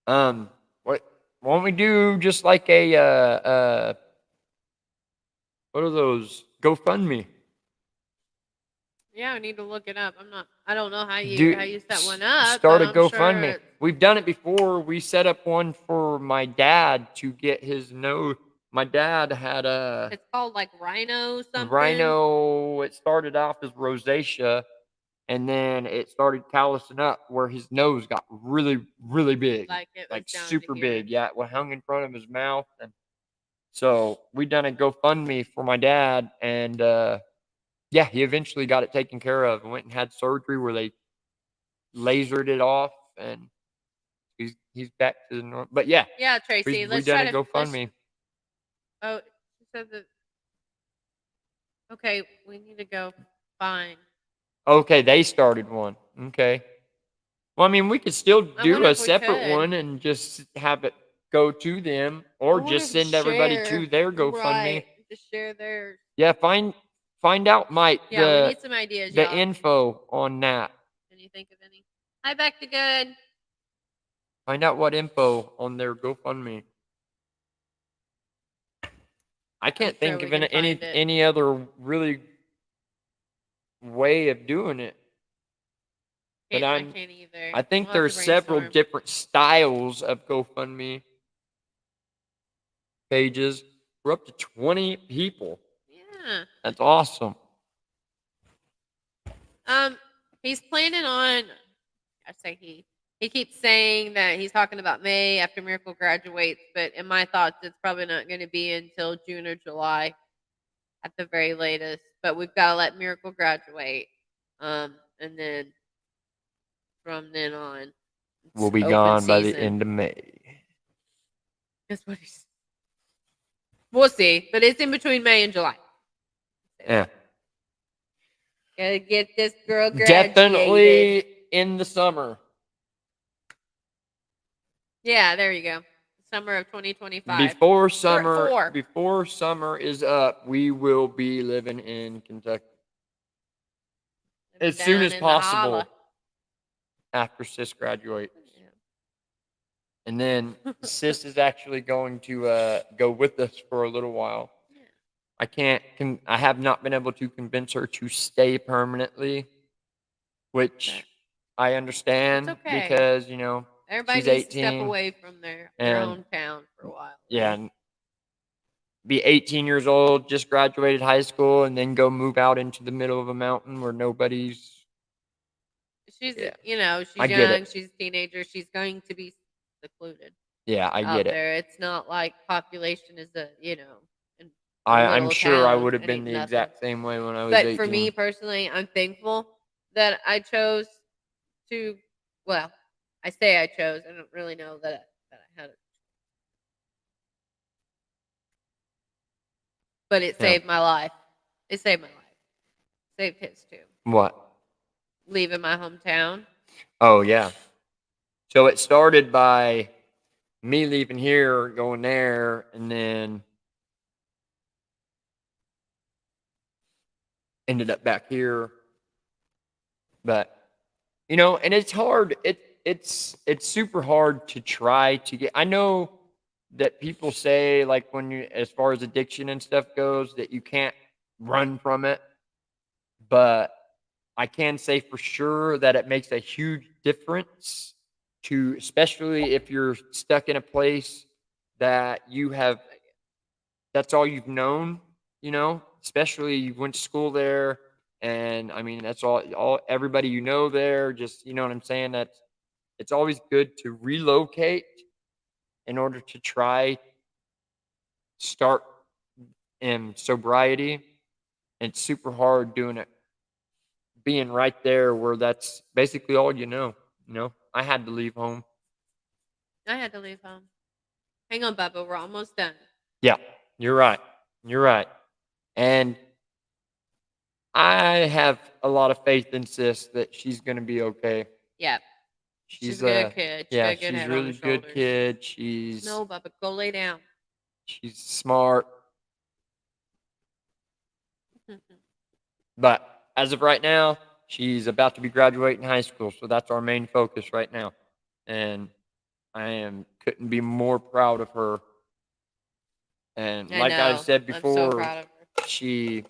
What? Won't we do just like a what are those? GoFundMe. Yeah, I need to look it up. I don't know how you set one up. Start a but I'm GoFundMe. Sure We've done it before. We set up one for my dad to get his nose. My dad had it's called like rhino something. Rhino. It started off as rosacea, and then it started callousing up where his nose got really, really big, Like it was like down super to here. big. Yeah, it hung in front of his mouth, and so we done a GoFundMe for my dad, and yeah, he eventually got it taken care of. Went and had surgery where they lasered it off, and he's back to the normal. But yeah, Tracy, we done a GoFundMe. Oh, she said that. Okay, we need to go find. Okay, they started one. Okay. Well, I mean, we could still do a separate one and just have it go to them, or just send everybody to their GoFundMe. Right, just share theirs. Yeah, find out, Mike. Yeah, we need some ideas. The info on that. Can you think of any? Hi, back to good. Find out what info on their GoFundMe. I can't sure think we of can find it. any other really way of doing it. But I can't either. I think We'll have there's to several brainstorm. different styles of GoFundMe pages. We're up to 20 people. Yeah. That's awesome. He's planning on. I say he. He keeps saying that he's talking about May after Miracle graduates, but in my thoughts, it's probably not going to be until June or July at the very latest. But we've got to let Miracle graduate, and then from then on, We'll be open gone by the season. end of May. That's what he's. We'll see, but it's in between May and July. Yeah. Gotta get this girl graduated. Definitely in the summer. Yeah, there you go. Summer of 2025. Before summer is up, we will be living in Kentucky. As soon as possible after Sis graduates. Yeah. And then Sis is actually going to go with us for a little while. Yeah. I have not been able to convince her to stay permanently, which I understand because, everybody she's needs 18. to step away from their own town for a while. Yeah. And be 18 years old, just graduated high school, and then go move out into the middle of a mountain where nobody's. She's, Yeah. she's I get young. it. She's a teenager. She's going to be secluded. Yeah, I get it. There. It's not like population is I'm sure I town, would have it been ain't the nothing. exact same way when I was But 18. for me personally, I'm thankful that I chose to. Well, I say I chose. I don't really know that I had it, but it saved my life. It saved my life. Saved his too. What? Leaving my hometown. Oh, yeah. So it started by me leaving here, going there, and then ended up back here. But, and it's hard. It's super hard to try to get. I know that people say, like, as far as addiction and stuff goes, that you can't run from it. But I can say for sure that it makes a huge difference especially if you're stuck in a place that that's all you've known, especially you went to school there. And I mean, that's all everybody there, just, you know what I'm saying? It's always good to relocate in order to try start in sobriety. And it's super hard doing it, being right there where that's basically all you know. I had to leave home. I had to leave home. Hang on, Bubba. We're almost done. Yeah, you're right. You're right. And I have a lot of faith in Sis that she's going to be okay. Yeah. She's a good kid. Yeah, she's a really good kid. No, Bubba, go lay down. She's smart. But as of right now, she's about to be graduating high school, so that's our main focus right now. And couldn't be more proud of her. And like I said before, I'm so proud of her. She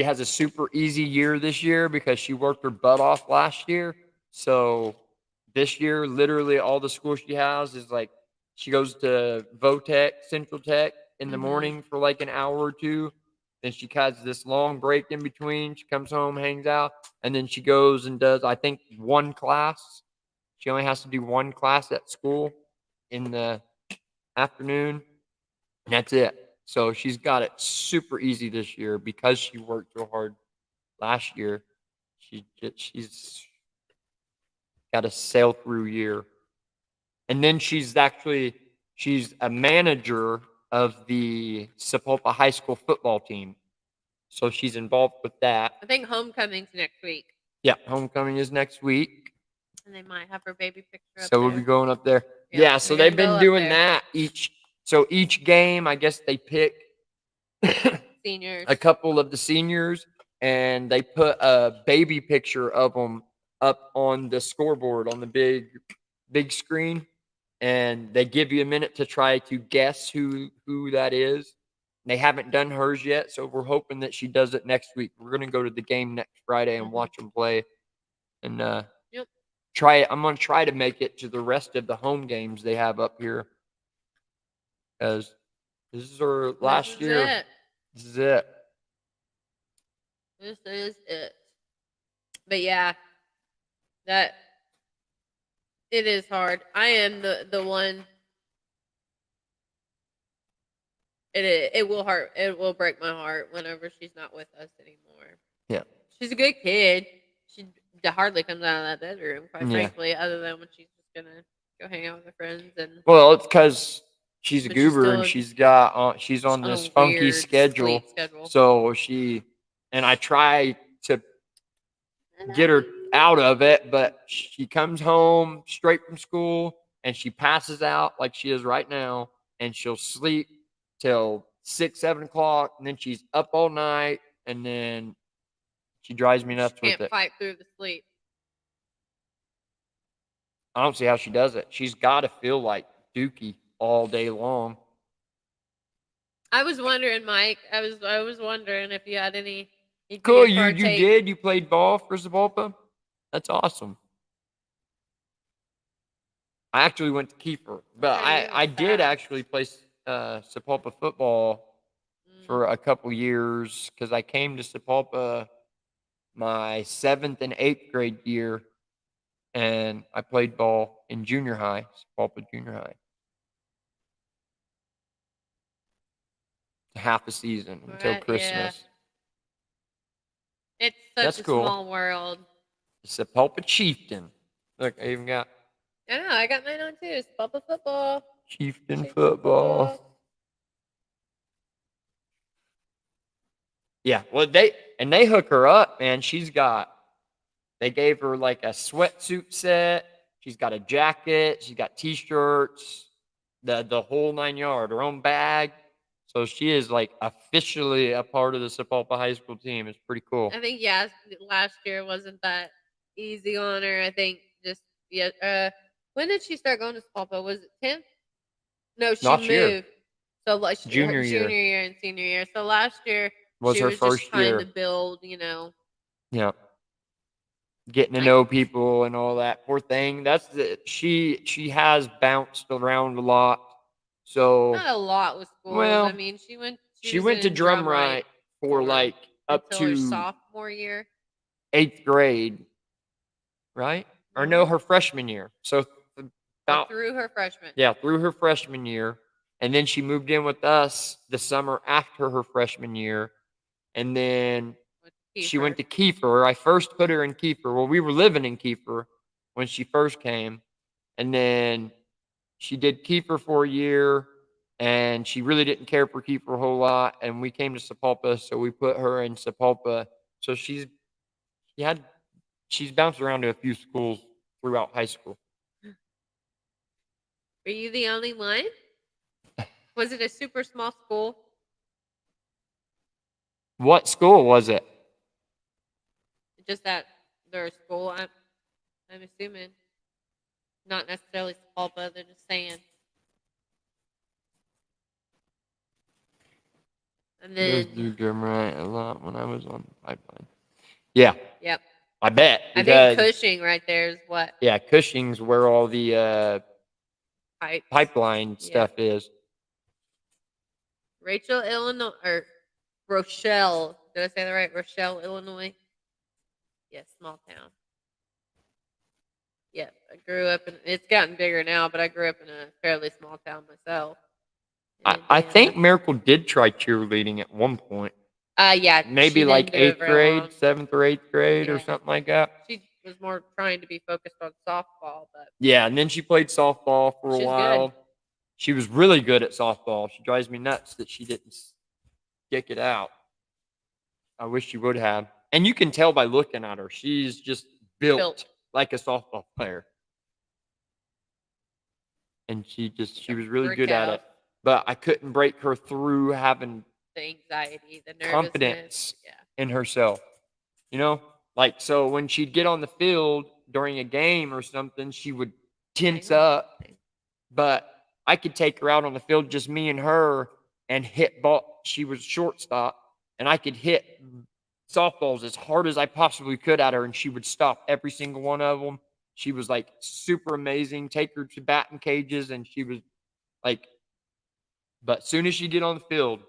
has a super easy year this year because she worked her butt off last year. So this year, literally all the school she has is like, she goes to Votech, Central Tech in the morning for like an hour or two. Then she has this long break in between. She comes home, hangs out, and then she goes and does, I think, one class. She only has to do one class at school in the afternoon, and that's it. So she's got it super easy this year because she worked so hard last year. She's got a sail through year. And then she's a manager of the Sapulpa High School football team. So she's involved with that. I think homecoming's next week. Yeah, homecoming is next week. And they might have her baby picture up so there. We'll be going up there. Yeah, so they've been doing that each game, I guess they pick seniors. A couple of the seniors, and they put a baby picture of them up on the scoreboard on the big screen, and they give you a minute to try to guess who that is. they haven't done hers yet, so we're hoping that she does it next week. We're gonna go to the game next Friday and watch them play, and Yep. try it. I'm gonna try to make it to the rest of the home games they have up here, as this is our last year. It. This is it. This is it. But yeah, that it is hard. I am the one. It will hurt. It will break my heart whenever she's not with us anymore. Yeah. She's a good kid. She hardly comes out of that bedroom, quite Yeah. frankly, other than when she's just gonna go hang out with her friends. And Well, it's because she's a But she's goober and still she's on on a this funky weird schedule. sleep schedule. So I try to get her out of it, but she comes home straight from school and she passes out like she is right now, and she'll sleep till 6, 7 o'clock, and then she's up all night, and then she drives me nuts with Can't it. fight through the sleep. I don't see how she does it. She's got to feel like Dookie all day long. I was wondering, Mike. I was wondering if you had any. Cool, you did. You played ball for Sapulpa? That's awesome. I actually went to Kiefer, but I did actually play Sapulpa football for a couple years, because I came to Sapulpa my 7th and 8th grade year, and I played ball in junior high, Sapulpa Junior High. Half a season until Christmas. Yeah. It's such a small world. Sapulpa Chieftain. Look, I even got. I know. I got mine on too. Sapulpa football. Chieftain football. Yeah, well, they hook her up, man. They gave her like a sweatsuit set. She's got a jacket. She's got T-shirts, the whole 9 yards, her own bag. So she is like officially a part of the Sapulpa High School team. It's pretty cool. I think last year wasn't that easy on her. I think just when did she start going to Sapulpa? Was it 10th? No, she moved. Year. So like junior year and senior year. So last year was she her was first just trying year to build, Yeah. Getting to know people and all that. Poor thing. She has bounced around a lot. So not a lot with schools. Well, I mean, she went to Drumright for like up to her sophomore year, 8th grade, right? Mm-hmm. Or no, her freshman year. So through her freshman. Yeah, through her freshman year. And then she moved in with us the summer after her freshman year. And then she went to Kiefer. I first put her in Kiefer. Well, we were living in Kiefer when she first came. And then she did Kiefer for a year, and she really didn't care for Kiefer a whole lot. And we came to Sapulpa, so we put her in Sapulpa. So she's bounced around to a few schools throughout high school. Were you the only one? Was it a super small school? What school was it? Just that their school, I'm assuming. Not necessarily Sapulpa, they're just saying. And then do Drumright a lot when I was on the pipeline. Yeah. Yep. I bet. I think Cushing right there is what? Yeah, Cushing's where all the pipeline stuff is. Rachel, Illinois, or Rochelle. Did I say that right? Rochelle, Illinois. Yes, small town. Yep, I grew up in. It's gotten bigger now, but I grew up in a fairly small town myself. I think Miracle did try cheerleading at one point. Yeah. Maybe like 8th grade, 7th or 8th grade, or something like that. She was more trying to be focused on softball, but yeah, and then she played softball for a while. Good. She was really good at softball. She drives me nuts that she didn't kick it out. I wish she would have. And you can tell by looking at her, she's just built like a softball player. And she was really good at it. But I couldn't break her through having the anxiety, the nervousness, confidence in herself. Like, so when she'd get on the field during a game or something, she would tense up. But I could take her out on the field, just me and her, and hit ball. She was shortstop, and I could hit softballs as hard as I possibly could at her, and she would stop every single one of them. She was like super amazing. Take her to batting cages, and she was like, but as soon as she get on the field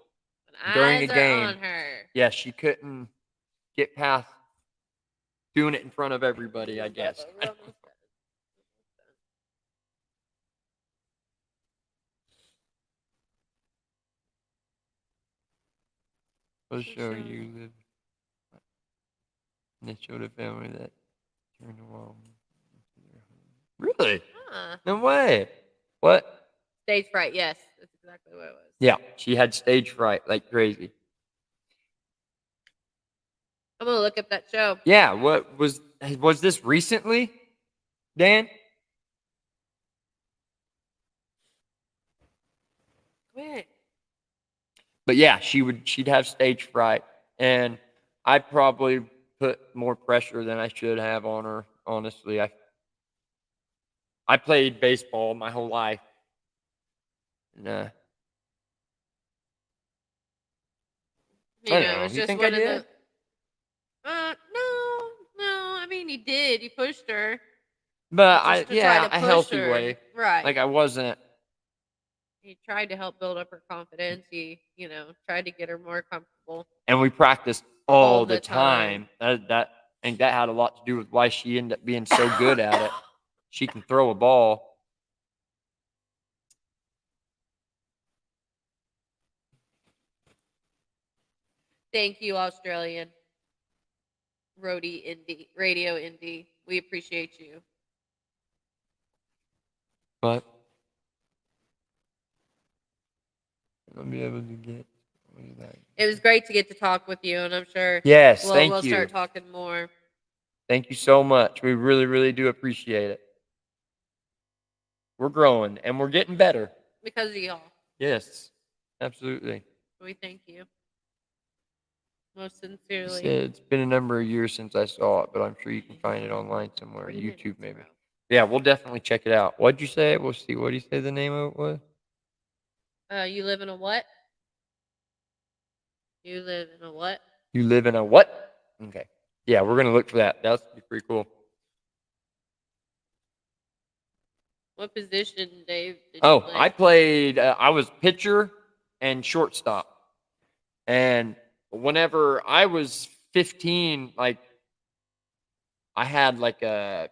during a Eyes are game, on her. yeah, she couldn't get past doing it in front of everybody, I guess. We'll show you live. And they showed a family that turned the wall. Really? Huh. No way. What? Stage fright, yes. That's exactly what it was. Yeah, she had stage fright like crazy. I'm going to look up that show. Yeah, what was this recently, Dan? Quick. But yeah, she'd have stage fright, and I probably put more pressure than I should have on her. Honestly, I played baseball my whole life, and You know, it's You just think one I of did? the. No. I mean, he did. He pushed her. But Just to try to a push healthy her. way. Right. Like I wasn't. He tried to help build up her confidence. He, tried to get her more comfortable. And we practiced all the time. time. That I think that had a lot to do with why she ended up being so good at it. She can throw a ball. Thank you, Australian. Radio Indie. We appreciate you. But I'll be able to get. It was great to get to talk with you, and I'm sure Yes, we'll start talking more. Thank you so much. We really, really do appreciate it. We're growing, and we're getting better. Because of y'all. Yes, absolutely. We thank you. Most sincerely. It's been a number of years since I saw it, but I'm sure you can find it online somewhere. YouTube, maybe. Yeah, we'll definitely check it out. What'd you say? We'll see. What do you say the name of it was? You live in a what? You live in a what? You live in a what? Okay. Yeah, we're gonna look for that. That's pretty cool. What position, Dave? Did Oh, you play? I played. I was pitcher and shortstop. And whenever I was 15, like I had like a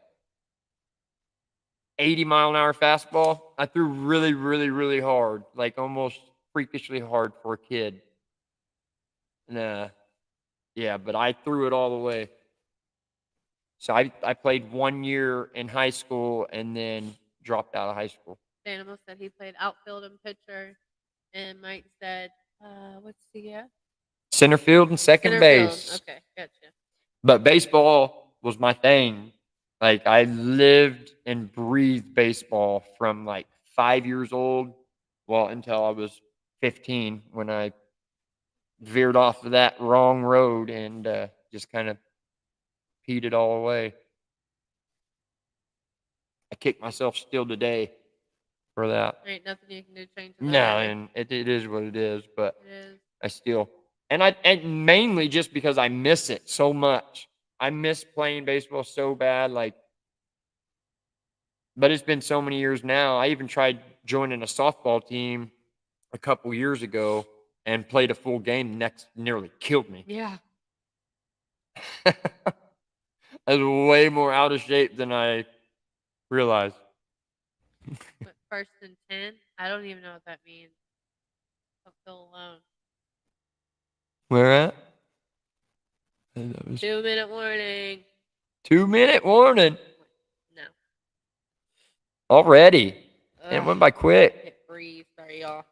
80-mile-an-hour fastball. I threw really, really, really hard, like almost freakishly hard for a kid. And yeah, but I threw it all the way. So I played 1 year in high school and then dropped out of high school. Animal said he played outfield and pitcher, and Mike said, what's he at? Center field and second base. Okay, gotcha. But baseball was my thing. Like I lived and breathed baseball from like 5 years old, well, until I was 15 when I veered off of that wrong road and just kind of peed it all away. I kick myself still today for that. There ain't nothing you can do to change that. No, and it is what it is, but it is. I still, and mainly just because I miss it so much. I miss playing baseball so bad, but it's been so many years now. I even tried joining a softball team a couple years ago and played a full game. Nearly killed me. Yeah. I was way more out of shape than I realized. But 1st and 10? I don't even know what that means. I'll feel alone. Where at? 2-minute warning. 2-minute warning. No. Already. It went by quick. Hit breathe. Sorry, y'all.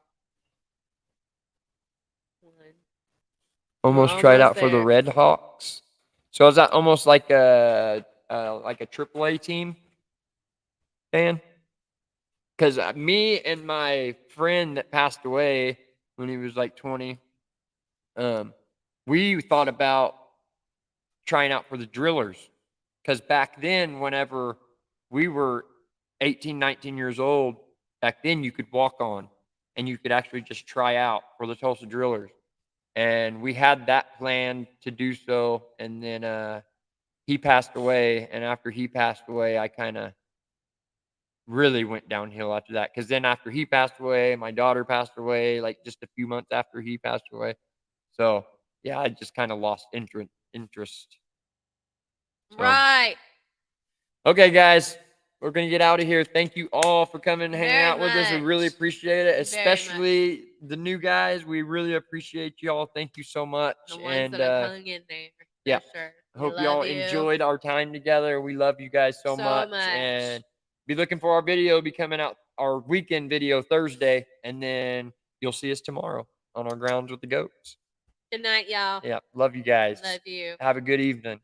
Almost tried out for the Red Hawks. So is that almost like a AAA team, Dan? Because me and my friend that passed away when he was like 20, we thought about trying out for the Drillers. Because back then, whenever we were 18, 19 years old, back then you could walk on. and you could actually just try out for the Tulsa Drillers. And we had that planned to do so, and then he passed away. And after he passed away, I kind of really went downhill after that. Because then after he passed away, my daughter passed away, like just a few months after he passed away. So yeah, I just kind of lost interest. So. Right. Okay, guys, we're gonna get out of here. Thank you all for coming and hanging Very out with us. We really much. appreciate it, Very especially the new guys. We really appreciate you all. Thank you so much. The ones that have hung in there. Yeah. For sure. Hope y'all enjoyed our time together. We love you guys so much. And be looking for our video. Be coming out our weekend video Thursday, and then you'll see us tomorrow on our grounds with the goats. Good night, y'all. Yeah. Love you guys. Love you. Have a good evening.